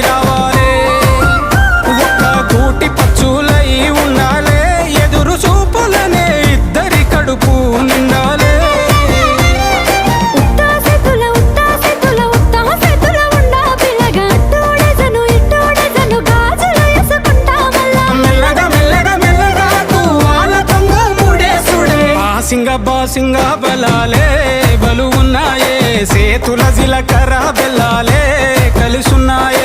రావాలే ఒక్క కూటి పచ్చులై ఉండాలే ఎదురు చూపులనే ఇద్దరి కడుపు నిండాలే మెల్లగా మెల్లగా మెల్లగా వాళ్ళ దొంగ మూడేసుడే బాసింగ బలాలే బలు ఉన్నాయే సేతుల జిలకర్ర బెల్లాలే కలిసున్నాయే.